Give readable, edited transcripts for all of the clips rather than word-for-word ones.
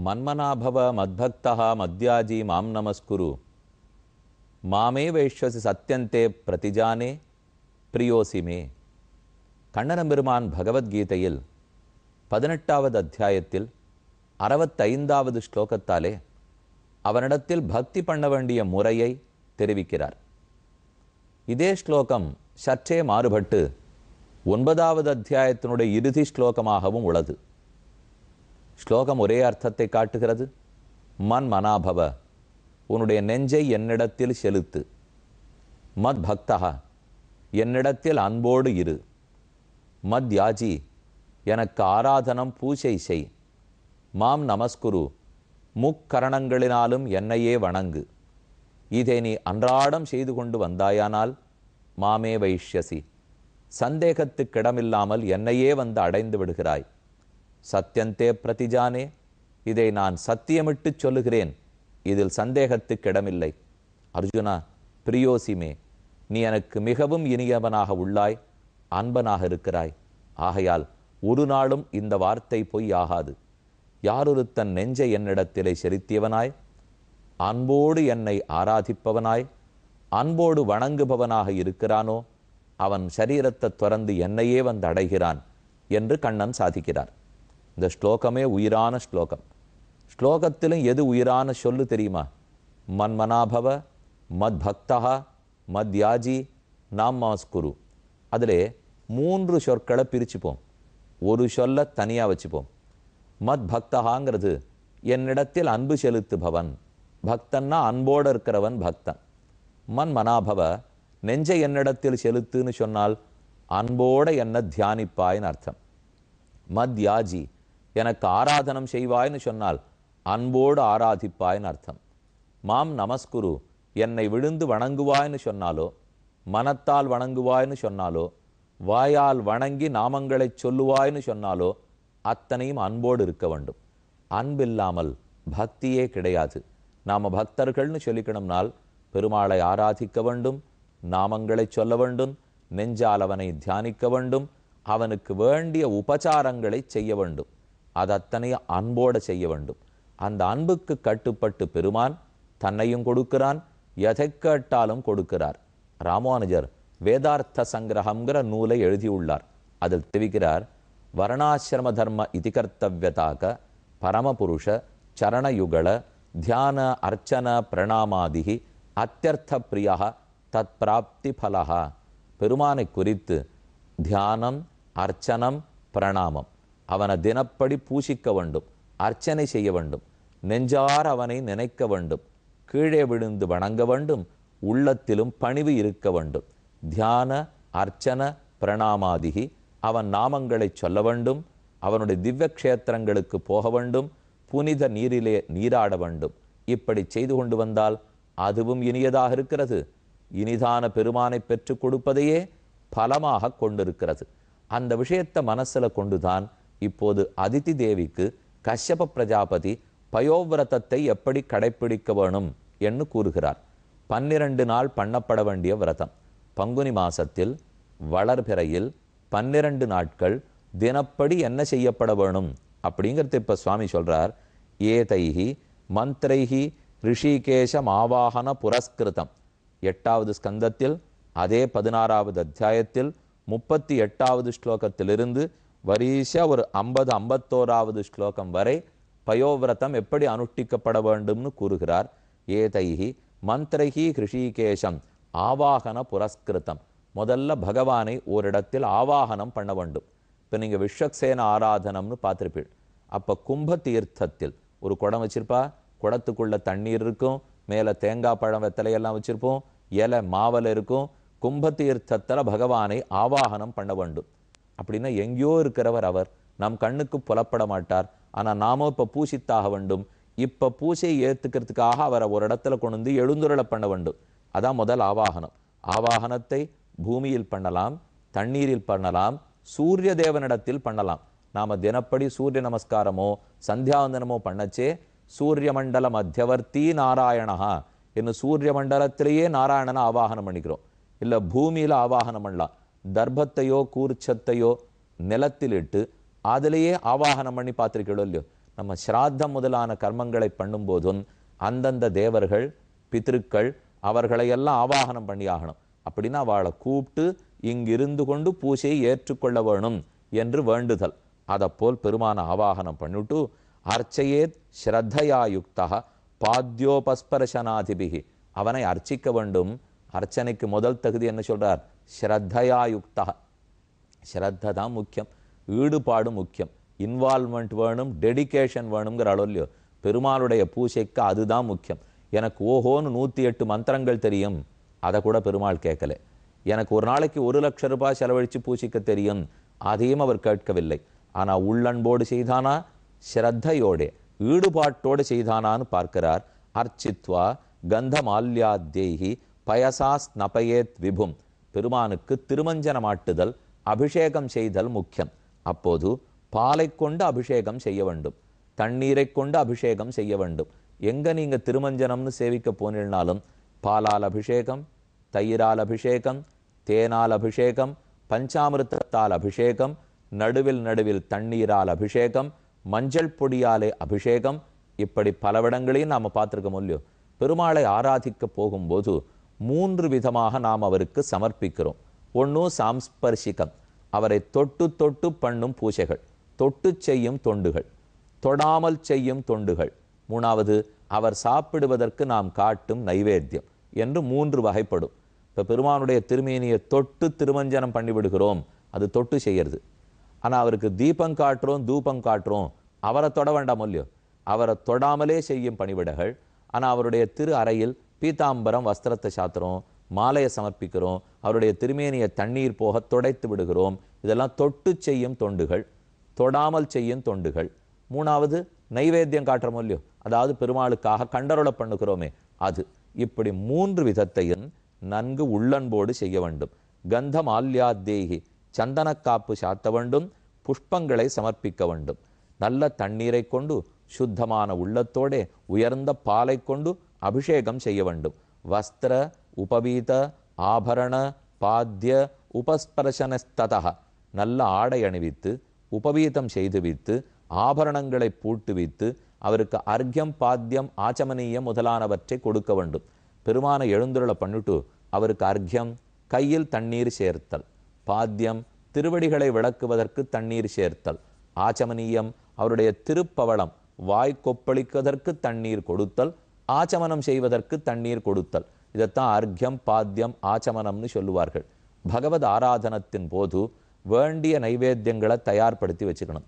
மன்மனாபவ மத்பக்தா மத்யாஜி மாம் நமஸ்குரு மாமே வைஷ்வசி சத்யந்தே பிரதிஜானே பிரியோசிமே. கண்ணனம்பெருமான் பகவத்கீதையில் 18வது அத்தியாயத்தில் 65வது ஸ்லோகத்தாலே அவனிடத்தில் பக்தி பண்ண வேண்டிய முறையை தெரிவிக்கிறார். இதே ஸ்லோகம் சற்றே மாறுபட்டு 9வது அத்தியாயத்தினுடைய இறுதி ஸ்லோகமாகவும் உள்ளது. ஸ்லோகம் ஒரே அர்த்தத்தை காட்டுகிறது. மன் மனாபவ, உன்னுடைய நெஞ்சை என்னிடத்தில் செலுத்து. மத் பக்தா, என்னிடத்தில் அன்போடு இரு. மத் யாஜி, எனக்கு ஆராதனம் பூஜை செய். மாம் நமஸ்குரு, முக்கரணங்களினாலும் என்னையே வணங்கு. இதை நீ அன்றாடம் செய்து கொண்டு வந்தாயானால் மாமே வைஷ்யசி, சந்தேகத்துக்கிடமில்லாமல் என்னையே வந்து அடைந்து விடுகிறாய். சத்யந்தே பிரதிஜானே, இதை நான் சத்தியமிட்டு சொல்லுகிறேன், இதில் சந்தேகத்துக்கிடமில்லை. அர்ஜுனா, பிரியோசிமே, நீ எனக்கு மிகவும் இனியவனாக உள்ளாய், அன்பனாக இருக்கிறாய். ஆகையால் ஒரு நாளும் இந்த வார்த்தை பொய் ஆகாது. யாரொருத்தன் நெஞ்சை என்னிடத்திலே செலுத்தியவனாய், அன்போடு என்னை ஆராதிப்பவனாய், அன்போடு வணங்குபவனாக இருக்கிறானோ அவன் சரீரத்தை துறந்து என்னையே வந்து அடைகிறான் என்று கண்ணன் சாதிக்கிறார். இந்த ஸ்லோகமே உயிரான ஸ்லோகம். ஸ்லோகத்திலும் எது உயிரான சொல்லு தெரியுமா? மன்மனாபவ, மத் பக்தா, மத் யாஜி, நாம் நமஸ்குரு. அதிலே 3 சொற்களை பிரிச்சுப்போம், ஒரு சொல்ல தனியாக வச்சுப்போம். மத் பக்தகாங்கிறது என்னிடத்தில் அன்பு செலுத்துபவன். பக்தன்னா அன்போடு இருக்கிறவன் பக்தன். மன் மனாபவ, நெஞ்சை என்னிடத்தில் செலுத்துன்னு சொன்னால் அன்போட என்ன தியானிப்பாய்னு அர்த்தம். மத் யாஜி, எனக்கு ஆராதனம் செய்வாய்னு சொன்னால் அன்போடு ஆராதிப்பாய்னு அர்த்தம். மாம் நமஸ்குரு, என்னை விழுந்து வணங்குவாய்னு சொன்னாலோ, மனத்தால் வணங்குவாய்னு சொன்னாலோ, வாயால் வணங்கி நாமங்களை சொல்லுவாய்னு சொன்னாலோ அத்தனையும் அன்போடு இருக்க வேண்டும். அன்பில்லாமல் பக்தியே கிடையாது. நாம் பக்தர்கள்னு சொல்லிக்கணும்னால் பெருமாளை ஆராதிக்க வேண்டும், நாமங்களை சொல்ல வேண்டும், நெஞ்சால் அவனை தியானிக்க வேண்டும், அவனுக்கு வேண்டிய உபச்சாரங்களை செய்ய வேண்டும். அது அத்தனையும் அன்போடு செய்ய வேண்டும். அந்த அன்புக்கு கட்டுப்பட்டு பெருமான் தன்னையும் கொடுக்கிறான், எதை கேட்டாலும் கொடுக்கிறார். ராமானுஜர் வேதார்த்த சங்கிரகம்ங்கிற நூலை எழுதியுள்ளார். அதில் தெரிவிக்கிறார், வர்ணாசிரம தர்ம இதி கர்த்தவியதாக பரமபுருஷ சரணயுகள தியான அர்ச்சன பிரணாமாதிகி அத்தியர்த்த பிரியா தத் பிராப்தி பலஹா. பெருமானை குறித்து தியானம், அர்ச்சனம், பிரணாமம், அவனை தினப்படி பூசிக்க வேண்டும், அர்ச்சனை செய்ய வேண்டும், நெஞ்சார் அவனை நினைக்க வேண்டும், கீழே விழுந்து வணங்க வேண்டும், உள்ளத்திலும் பணிவு இருக்க வேண்டும். தியான அர்ச்சன பிரணாமாதிகி, அவன் நாமங்களை சொல்ல வேண்டும், அவனுடைய திவ்ய க்ஷேத்திரங்களுக்கு போக வேண்டும், புனித நீரிலே நீராட வேண்டும். இப்படி செய்து கொண்டு வந்தால் அதுவும் இனியதாக இருக்கிறது. இனிதான பெருமானை பெற்றுக் கொடுப்பதையே பலமாக கொண்டிருக்கிறது. அந்த விஷயத்தை மனசுல கொண்டுதான் இப்போது அதிதி தேவிக்கு கஷ்யப பிரஜாபதி பயோவிரதத்தை எப்படி கடைப்பிடிக்க வேணும் என்று கூறுகிறார். 12 நாள் பண்ணப்பட வேண்டிய விரதம். பங்குனி மாசத்தில் வளர்பிறையில் 12 நாட்கள் தினப்படி என்ன செய்யப்பட வேணும் அப்படிங்கிறது இப்ப சுவாமி சொல்றார். ஏதைஹி மந்திரைஹி ரிஷிகேஷம் ஆவாகன புரஸ்கிருதம். 8வது ஸ்கந்தத்தில் அதே 16வது அத்தியாயத்தில் 38வது ஸ்லோகத்திலிருந்து வரிசையா ஒரு 50-51வது ஸ்லோகம் வரை பயோவிரதம் எப்படி அனுஷ்டிக்கப்பட வேண்டும்னு கூறுகிறார். ஏதைஹி மந்திரைஹி ரிஷிகேஷம் ஆவாகன புரஸ்கிருதம். முதல்ல பகவானை ஓரிடத்தில் ஆவாகனம் பண்ண வேண்டும். இப்போ நீங்கள் விஸ்வக்சேன ஆராதனம்னு பார்த்துருப்பீள். அப்போ கும்ப தீர்த்தத்தில் ஒரு குடம் வச்சிருப்பா, குடத்துக்குள்ள தண்ணீர் இருக்கும், மேலே தேங்காய் பழம் வெத்தலையெல்லாம் வச்சிருப்போம், இலை மாவலை இருக்கும். கும்ப தீர்த்தத்தில் பகவானை ஆவாகனம் பண்ண வேண்டும். அப்படின்னா எங்கேயோ இருக்கிறவர் அவர், நம் கண்ணுக்கு புலப்பட மாட்டார். ஆனால் நாமோ இப்போ பூசித்தாக வேண்டும். இப்போ பூசையை ஏற்றுக்கிறதுக்காக அவரை ஒரு இடத்துல கொண்டு வந்து எழுந்துருளை பண்ண வேண்டும். அதான் முதல் ஆவாகனம். ஆவாகனத்தை பூமியில் பண்ணலாம், தண்ணீரில் பண்ணலாம், சூரிய தேவனிடத்தில் பண்ணலாம். நாம் தினப்படி சூரிய நமஸ்காரமோ சந்தியாவந்தனமோ பண்ணச்சே சூரிய மண்டல மத்தியவர்த்தி நாராயணஹா என்று சூரிய மண்டலத்திலேயே நாராயணனை ஆவாகனம் பண்ணிக்கிறோம். இல்லை பூமியில் ஆவாகனம் பண்ணலாம். தர்பத்தையோ கூர்ச்சத்தையோ நிலத்தில் இட்டு அதிலேயே ஆவாகனம் பண்ணி பார்த்துருக்கீங்களோ இல்லையோ. நம்ம சிராத்தம் முதலான கர்மங்களை பண்ணும் போதும் அந்தந்த தேவர்கள் பித்ருக்கள் அவர்களையெல்லாம் ஆவாகனம் பண்ணி ஆகணும். அப்படின்னா அவளை கூப்பிட்டு இங்கிருந்து கொண்டு பூஜையை ஏற்றுக்கொள்ள வேணும் என்று வேண்டுதல். அதப்போல் பெருமான ஆவாகனம் பண்ணிட்டு அர்ச்சையேத் ஸ்ரத்தையாயுக்தா பாத்யோபஸ்பர்சனாதிபிகி, அவனை அர்ச்சிக்க வேண்டும். அர்ச்சனைக்கு முதல் தகுதி என்ன சொல்றார்? ஸ்ரத்தையாயுக்தா. ஸ்ரத்த தான் முக்கியம், ஈடுபாடு முக்கியம், இன்வால்மெண்ட் வேணும், டெடிகேஷன் வேணுங்கிற அளவுலையோ பெருமாளுடைய பூஜைக்கு அதுதான் முக்கியம். எனக்கு ஓஹோன்னு 108 மந்திரங்கள் தெரியும், அதை கூட பெருமாள் கேட்கல. எனக்கு ஒரு நாளைக்கு 1,00,000 ரூபாய் செலவழித்து பூஜிக்க தெரியும், அதையும் அவர் கேட்கவில்லை. ஆனால் உள்ளன்போடு செய்தானா, ஸ்ரத்தையோட ஈடுபாட்டோடு செய்தானான்னு பார்க்கிறார். அர்ச்சித்வா கந்தமால்யாத்தேஹி பயசா ஸ்நபயேத் விபும், பெருமானுக்கு திருமஞ்சனமாட்டுதல் அபிஷேகம் செய்தல் முக்கியம். அப்போது பாலை கொண்டு அபிஷேகம் செய்ய வேண்டும், தண்ணீரை கொண்டு அபிஷேகம் செய்ய வேண்டும். எங்க நீங்க திருமஞ்சனம்னு சேவிக்க போனாலும் பாலால் அபிஷேகம், தயிரால் அபிஷேகம், தேனால் அபிஷேகம், பஞ்சாமிர்தத்தால் அபிஷேகம், நடுவில் நடுவில் தண்ணீரால் அபிஷேகம், மஞ்சள் பொடியாலே அபிஷேகம், இப்படி பலவிடங்களையும் நாம் பார்த்துருக்க முடியும். பெருமாளை ஆராதிக்க போகும்போது 3 விதமாக நாம் அவருக்கு சமர்ப்பிக்கிறோம். ஒன்று சாம்ஸ்பர்ஷிகம், அவரை தொட்டு தொட்டு பண்ணும் பூஜைகள், தொட்டு செய்யும் தொண்டுகள், தொடாமல் செய்யும் தொண்டுகள். 3வது அவர் சாப்பிடுவதற்கு நாம் காட்டும் நைவேத்தியம் என்று 3 வகைப்படும். இப்போ பெருமானுடைய திருமேனியை தொட்டு திருமஞ்சனம் பண்ணிவிடுகிறோம், அது தொட்டு செய்யறது. ஆனால் அவருக்கு தீபம் காட்டுறோம், தூபம் காட்டுறோம், அவரை தொட வேண்டாம் இல்லையோ, அவரை தொடாமலே செய்யும் பணிவிடைகள். ஆனால் அவருடைய திரு அறையில் பீதாம்பரம் வஸ்திரத்தை சாத்துறோம், மாலையை சமர்ப்பிக்கிறோம், அவருடைய திருமேனியை தண்ணீர் போக துடைத்து விடுகிறோம். இதெல்லாம் தொட்டு செய்யும் தொண்டுகள், தொடாமல் செய்யும் தொண்டுகள். 3வது நைவேத்தியம் காட்டுறோமோ இல்லையோ, அதாவது பெருமாளுக்காக கண்டருளை பண்ணுகிறோமே அது. இப்படி 3 விதத்தையும் நன்கு உள்ளன்போடு செய்ய வேண்டும். கந்தம் ஆல்யாத்தேகி, சந்தனக்காப்பு சாத்த வேண்டும், புஷ்பங்களை சமர்ப்பிக்க வேண்டும். நல்ல தண்ணீரை கொண்டு சுத்தமான உள்ளத்தோட உயர்ந்த பாலை கொண்டு அபிஷேகம் செய்ய வேண்டும். வஸ்திர உபவீத ஆபரண பாத்திய உபஸ்பர்சனஸ்ததா, நல்ல ஆடை அணிவித்து உபவீதம் செய்து வைத்து ஆபரணங்களை பூட்டு வைத்து அவருக்கு அர்க்கியம் பாத்தியம் ஆச்சமனீயம் முதலானவற்றை கொடுக்க வேண்டும். பெருமான எழுந்துருளை பண்ணிட்டு அவருக்கு அர்க்கியம் கையில் தண்ணீர் சேர்த்தல், பாத்தியம் திருவடிகளை விளக்குவதற்கு தண்ணீர் சேர்த்தல், ஆச்சமனீயம் அவருடைய திருப்பவளம் வாய் கொப்பளிப்பதற்கு தண்ணீர் கொடுத்தல், ஆச்சமனம் செய்வதற்கு தண்ணீர் கொடுத்தல். இதைத்தான் அர்க்கியம் பாத்தியம் ஆச்சமனம்னு சொல்லுவார்கள். பகவத் ஆராதனத்தின் போது வேண்டிய நைவேத்தியங்களை தயார்படுத்தி வச்சுக்கணும்.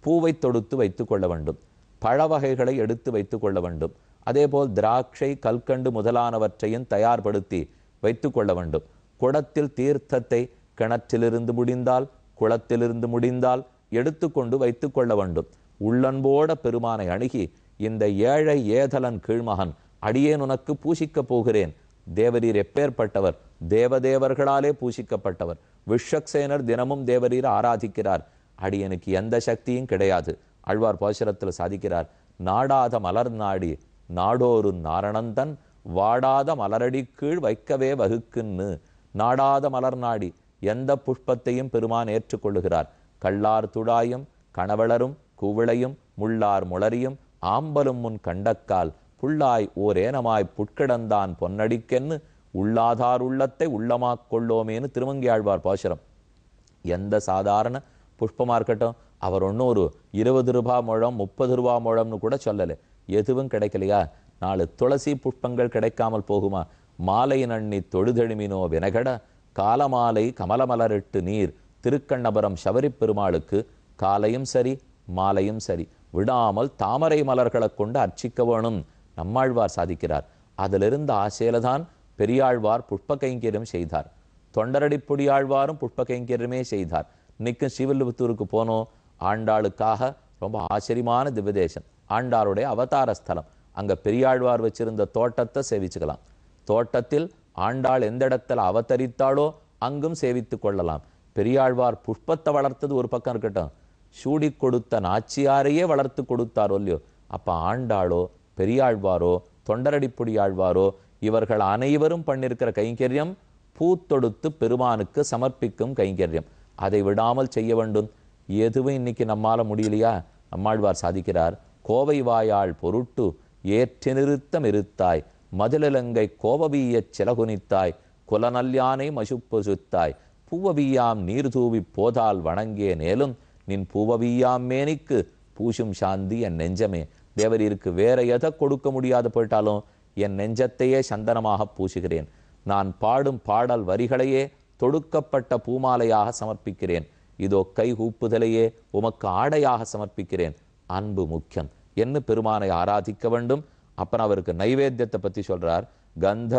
பூவை தொடுத்து வைத்து கொள்ள வேண்டும், பழ வகைகளை எடுத்து வைத்து கொள்ள வேண்டும். அதேபோல் திராட்சை கல்கண்டு முதலானவற்றையும் தயார்படுத்தி வைத்து கொள்ள வேண்டும். குடத்தில் தீர்த்தத்தை கிணற்றிலிருந்து முடிந்தால் குளத்திலிருந்து முடிந்தால் எடுத்துக்கொண்டு வைத்து கொள்ள வேண்டும். உள்ளன்போட பெருமானை அணுகி, இந்த ஏழை ஏதலன் கீழ்மகன் அடியேன் உனக்கு பூசிக்கப் போகிறேன். தேவரீர் எப்பேற்பட்டவர், தேவதேவர்களாலே பூசிக்கப்பட்டவர். விஸ்வக்சேனர் தினமும் தேவரீர் ஆராதிக்கிறார், அடியனுக்கு எந்த சக்தியும் கிடையாது. ஆழ்வார் பாசுரத்தில் சாதிக்கிறார், நாடாத மலர் நாடி நாடோரு நாரணந்தன் வாடாத மலரடி கீழ் வைக்கவே வகுக்குன்னு. நாடாத மலர் நாடி, எந்த புஷ்பத்தையும் பெருமான் ஏற்றுக்கொள்ளுகிறார். கள்ளார் துடாயும் கணவளரும் கூவிளையும் முள்ளார் முளரியும் ஆம்பலும் முன் கண்டக்கால் புள்ளாய் ஓர் ஏனமாய் புட்கிடந்தான் பொன்னடிக்கென்னு உள்ளாதார் உள்ளத்தை உள்ளமாக் கொள்ளோமேன்னு திருமங்கை ஆழ்வார் பாசுரம். எந்த சாதாரண புஷ்பமாக இருக்கட்டும், அவர் ஒன்றும் ஒரு 20 ரூபாய் முழம் 30 ரூபாய் முழம்னு கூட சொல்லலை. எதுவும் கிடைக்கலையா, 4 துளசி புஷ்பங்கள் கிடைக்காமல் போகுமா? மாலை நன்னி தொழுதெழுமினோ வினகட காலமாலை கமலமலரிட்டு நீர் திருக்கண்ணபுரம் சபரி பெருமாளுக்கு காலையும் சரி மாலையும் சரி விடாமல் தாமரை மலர்களை கொண்டு அர்ச்சிக்க வேணும் நம்மாழ்வார் சாதிக்கிறார். அதிலிருந்த ஆசையில தான் பெரியாழ்வார் புஷ்ப கைங்கரியம் செய்தார். தொண்டரடிப்பொடியாழ்வாரும் புஷ்ப கைங்கரியமே செய்தார். இன்னைக்கும் ஸ்ரீவில்லிபுத்தூருக்கு போனோம், ஆண்டாளுக்காக ரொம்ப ஆச்சரியமான திவ்யதேசம், ஆண்டாளுடைய அவதார ஸ்தலம். அங்க பெரியாழ்வார் வச்சிருந்த தோட்டத்தை சேவிச்சுக்கலாம். தோட்டத்தில் ஆண்டாள் எந்த இடத்துல அவதரித்தாளோ அங்கும் சேவித்து கொள்ளலாம். பெரியாழ்வார் புஷ்பத்தை வளர்த்தது ஒரு பக்கம் இருக்கட்டும், சூடி கொடுத்த நாச்சியாரையே வளர்த்து கொடுத்தாரோ இல்லையோ. அப்ப ஆண்டாளோ பெரியாழ்வாரோ தொண்டரடிப்பொடியாழ்வாரோ இவர்கள் அனைவரும் பண்ணிருக்கிற கைங்கரியம் பூத்தொடுத்து பெருமானுக்கு சமர்ப்பிக்கும் கைங்கரியம். அதை விடாமல் செய்ய வேண்டும். எதுவும் இன்னைக்கு நம்மால முடியலையா? நம்மாழ்வார் சாதிக்கிறார், கோவை வாயாள் பொருட்டு ஏற்றி நிறுத்தம் இருத்தாய் மதிலங்கை கோபவீயச் சிலகுனித்தாய் குலநல்யானை மசுப்பொசுத்தாய் பூவவியாம் நீர் தூவி போதால் வணங்கே நேலும் நின் பூவவியாம் மேனிக்கு பூசும் சாந்தி என் நெஞ்சமே. தேவரீருக்கு வேற எதை கொடுக்க முடியாது போயிட்டாலும் என் நெஞ்சத்தையே சந்தனமாக பூசுகிறேன். நான் பாடும் பாடல் வரிகளையே தொடுக்கப்பட்ட பூமாலையாக சமர்ப்பிக்கிறேன். இதோ கை கூப்புதலையே உமக்கு ஆடையாக சமர்ப்பிக்கிறேன். அன்பு முக்கியம் என்று பெருமானை ஆராதிக்க வேண்டும். அப்புறம் அவருக்கு நைவேத்தியத்தை பத்தி சொல்றார். கந்த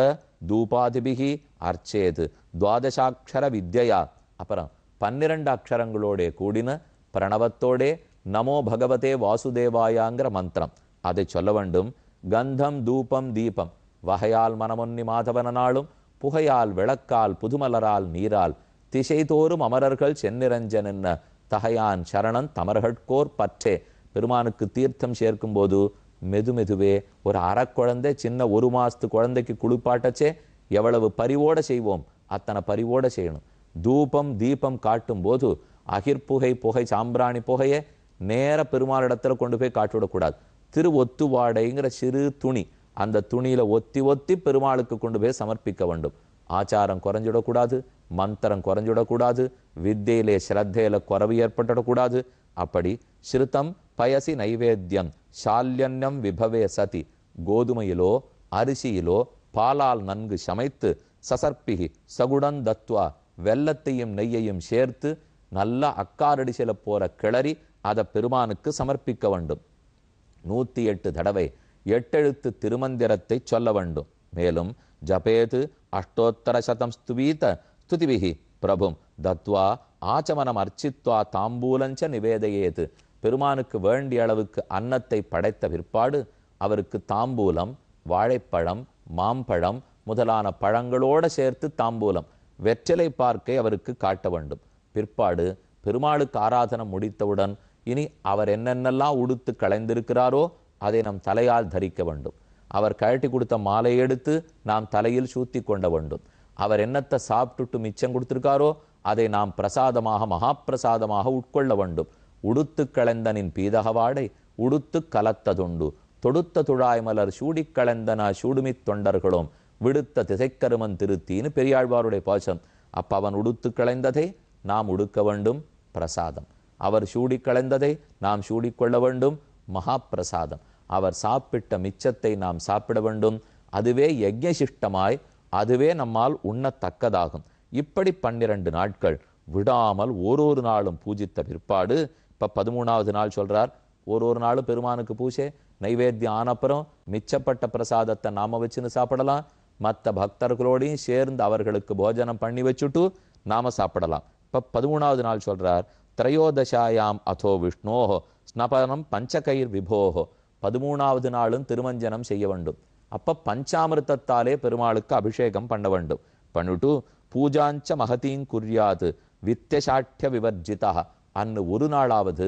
தூபாதிபிகி அர்ச்சேது துவாதசாட்சர வித்யா. அப்புறம் 12 அக்ஷரங்களோட கூடின பிரணவத்தோடே நமோ பகவதே வாசுதேவாயாங்கிற மந்திரம் அதை சொல்ல வேண்டும். கந்தம் தூபம் தீபம் வகையால் மனமொன்னி மாதவன நாளும் புகையால் விளக்கால் புதுமலரால் நீரால் திசைதோறும் அமரர்கள் செந்நிரஞ்சன் என்ன தகையான் சரணன் தமர்கட்கோர் பற்றே. பெருமானுக்கு தீர்த்தம் சேர்க்கும் போது மெதுமெதுவே ஒரு அறக்குழந்தை சின்ன 1 மாசத்து குழந்தைக்கு குளிப்பாட்டச்சே எவ்வளவு பரிவோட செய்வோம் அத்தனை பரிவோட செய்யணும். தூபம் தீபம் காட்டும் போது அகிர்புகை புகை சாம்பிராணி புகையை நேர பெருமாளிடத்துல கொண்டு போய் காட்டிவிடக்கூடாது. திரு ஒத்துவாடைங்கிற சிறு துணி அந்த துணியில ஒத்தி ஒத்தி பெருமாளுக்கு கொண்டு போய் சமர்ப்பிக்க வேண்டும். ஆச்சாரம் குறைஞ்சிடக்கூடாது, மந்திரம் குறைஞ்சிடக்கூடாது, வித்தையிலே ஸ்ரத்தையில குறைவு ஏற்பட்டுடக்கூடாது. அப்படி ஸ்ருதம் பயசி நைவேத்தியம் சால்யன்யம் விபவே சதி. கோதுமையிலோ அரிசியிலோ பாலால் நன்கு சமைத்து சசர்பிகி சகுடன் தத்வா வெல்லத்தையும் நெய்யையும் சேர்த்து நல்லா அக்காரடிசில போற கிளறி அதை பெருமானுக்கு சமர்ப்பிக்க வேண்டும். 108 தடவை 8 எழுத்து திருமந்திரத்தை சொல்ல வேண்டும். மேலும் ஜபேது அஷ்டோத்தர சதம் ஸ்துவீத ஸ்துதிபிகி பிரபும் தத்வா ஆச்சமனம் அர்ச்சித்வா தாம்பூலஞ்ச நிவேதையேது. பெருமானுக்கு வேண்டிய அளவுக்கு அன்னத்தை படைத்த பிற்பாடு அவருக்கு தாம்பூலம், வாழைப்பழம், மாம்பழம் முதலான பழங்களோடு சேர்த்து தாம்பூலம், வெற்றிலை பார்க்கை அவருக்கு காட்ட வேண்டும். பிற்பாடு பெருமாளுக்கு ஆராதனம் முடித்தவுடன் இனி அவர் என்னென்னலாம் உடுத்து களைந்திருக்கிறாரோ அதை நம் தலையால் தரிக்க வேண்டும். அவர் கழட்டி கொடுத்த மாலை எடுத்து நாம் தலையில் சூத்தி கொண்ட வேண்டும். அவர் என்னத்தை சாப்பிட்டுட்டு மிச்சம் கொடுத்திருக்காரோ அதை நாம் பிரசாதமாக மகாப்பிரசாதமாக உட்கொள்ள வேண்டும். உடுத்து களைந்தனின் பீதகவாடை உடுத்து கலத்ததுண்டு தொடுத்த துழாய்மலர் சூடி களைந்தன சூடுமி தொண்டர்களும் விடுத்த திசைக்கருமன் திருத்தின்னு பெரியாழ்வாருடைய பாசம். அப்ப அவன் உடுத்து களைந்ததை நாம் உடுக்க வேண்டும், பிரசாதம். அவர் சூடி களைந்ததை நாம் சூடிக்கொள்ள வேண்டும், மகாப்பிரசாதம். அவர் சாப்பிட்ட மிச்சத்தை நாம் சாப்பிட வேண்டும், அதுவே யஜ்ஞசிஷ்டமாய் அதுவே நம்மால் உண்ணத்தக்கதாகும். இப்படி 12 நாட்கள் விடாமல் ஒரு நாளும் பூஜித்த பிற்பாடு இப்ப 13வது நாள் சொல்றார். ஒரு நாளும் பெருமானுக்கு பூஜை நைவேத்தியம் ஆனப்புறம் மிச்சப்பட்ட பிரசாதத்தை நாம வச்சுன்னு சாப்பிடலாம். மற்ற பக்தர்களோடையும் சேர்ந்து அவர்களுக்கு போஜனம் பண்ணி வச்சுட்டு நாம சாப்பிடலாம். இப்ப 13வது நாள் சொல்றார். திரையோதசாயாம் அதோ விஷ்ணோஹோ ஸ்னபனம் பஞ்சகைர் விபோஹோ. 13வது நாளும் திருமஞ்சனம் செய்ய வேண்டும். அப்ப பஞ்சாமிர்தத்தாலே பெருமாளுக்கு அபிஷேகம் பண்ண வேண்டும். பண்ணிட்டு பூஜாஞ்ச மகதீங் குறியாது வித்தியசாட்சிய விவர்ஜிதா. அன்னு ஒரு நாளாவது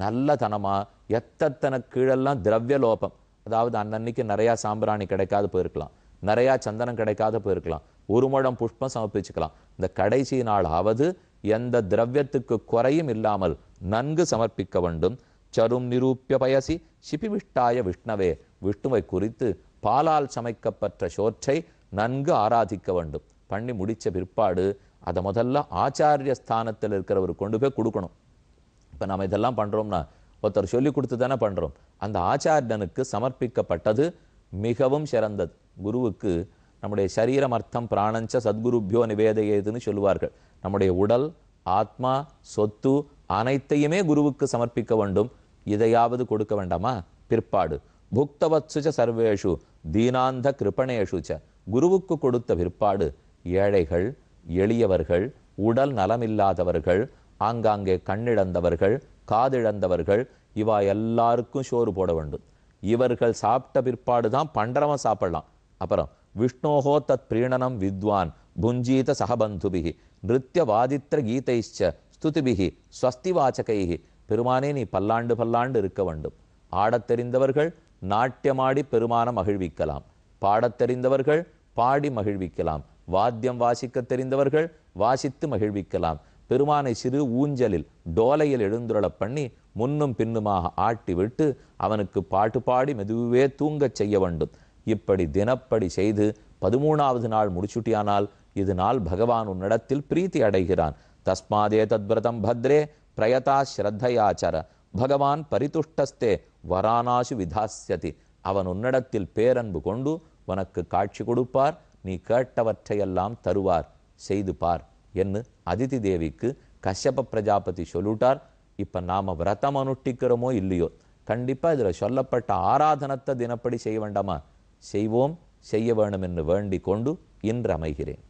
நல்ல தனமா எத்தனை கீழெல்லாம் திரவிய லோபம், அதாவது அன்னன்னைக்கு நிறைய சாம்பிராணி கிடைக்காது போயிருக்கலாம், நிறைய சந்தனம் கிடைக்காத போயிருக்கலாம், 1 முழம் புஷ்பம் சமர்ப்பிச்சுக்கலாம். இந்த கடைசி நாளாவது எந்த திரவியத்துக்கு குறையும் இல்லாமல் நன்கு சமர்ப்பிக்க வேண்டும். சரும் நிரூபிய பயசி சிபிவிஷ்டாய விஷ்ணவே. விஷ்ணுவை குறித்து பாலால் சமைக்கப்பட்ட சோற்றை நன்கு ஆராதிக்க வேண்டும். பண்ணி முடிச்ச பிற்பாடு அதை முதல்ல ஆச்சாரிய ஸ்தானத்தில் இருக்கிறவர் கொண்டு போய் கொடுக்கணும். இப்ப நம்ம இதெல்லாம் பண்றோம்னா ஒருத்தர் சொல்லி கொடுத்து தானே பண்றோம். அந்த ஆச்சாரியனுக்கு சமர்ப்பிக்கப்பட்டது மிகவும் சிறந்தது. குருவுக்கு நம்முடைய சரீரம் அர்த்தம் பிராணஞ்ச சத்குருபியோ நிவேதையேதுன்னு சொல்லுவார்கள். நம்முடைய உடல், ஆத்மா, சொத்து அனைத்தையுமே குருவுக்கு சமர்ப்பிக்க வேண்டும். இதையாவது கொடுக்க வேண்டாமா? பிற்பாடு புக்தவத்சுச்ச சர்வேஷு தீனாந்த கிருபணேஷுச்ச. குருவுக்கு கொடுத்த பிற்பாடு ஏழைகள், எளியவர்கள், உடல் நலமில்லாதவர்கள், ஆங்காங்கே கண்ணிழந்தவர்கள், காதிழந்தவர்கள், இவா எல்லாருக்கும் சோறு போட வேண்டும். இவர்கள் சாப்பிட்ட பிற்பாடு தான் பண்டரவன் சாப்பிடலாம். அப்புறம் விஷ்ணோஹோ தத் பிரீணனம் வித்வான் புஞ்சீத சகபந்துபிகி நிருத்திய வாதித்ர கீதைச்ச ஸ்துதிபிகி ஸ்வஸ்தி வாச்சகைகி. பெருமானே நீ பல்லாண்டு பல்லாண்டு இருக்க வேண்டும். ஆடத் தெரிந்தவர்கள் நாட்டியமாடி பெருமான மகிழ்விக்கலாம், பாடத் தெரிந்தவர்கள் பாடி மகிழ்விக்கலாம், வாத்தியம் வாசிக்க தெரிந்தவர்கள் வாசித்து மகிழ்விக்கலாம், பெருமானை சிறு ஊஞ்சலில் டோலையில் எழுந்துருளப் பண்ணி முன்னும் பின்னுமாக ஆட்டி விட்டு அவனுக்கு பாட்டு பாடி மெதுவே தூங்கச் செய்ய வேண்டும். இப்படி தினப்படி செய்து 13வது நாள் முடிச்சுட்டியானால் இதனால் பகவான் உன்னிடத்தில் பிரீத்தி அடைகிறான். தஸ்மாதே தத்விரதம் பத்ரே பிரயதா ஸ்ரத்தையாச்சர பகவான் பரிதுஷ்டஸ்தே வரானாசு விதாஸ்யதி. அவன் உன்னிடத்தில் பேரன்பு கொண்டு உனக்கு காட்சி கொடுப்பார், நீ கேட்டவற்றையெல்லாம் தருவார், செய்து பார் என்று அதிதி தேவிக்கு கஷ்யப பிரஜாபதி சொல்லிட்டார். இப்ப நாம விரதம் அனுஷ்டிக்கிறோமோ இல்லையோ, கண்டிப்பா இதுல சொல்லப்பட்ட ஆராதனத்தை தினப்படி செய்ய வேண்டாமா? செய்வோம், செய்ய வேணும் என்று வேண்டிக் கொண்டு இன்று அமைகிறேன்.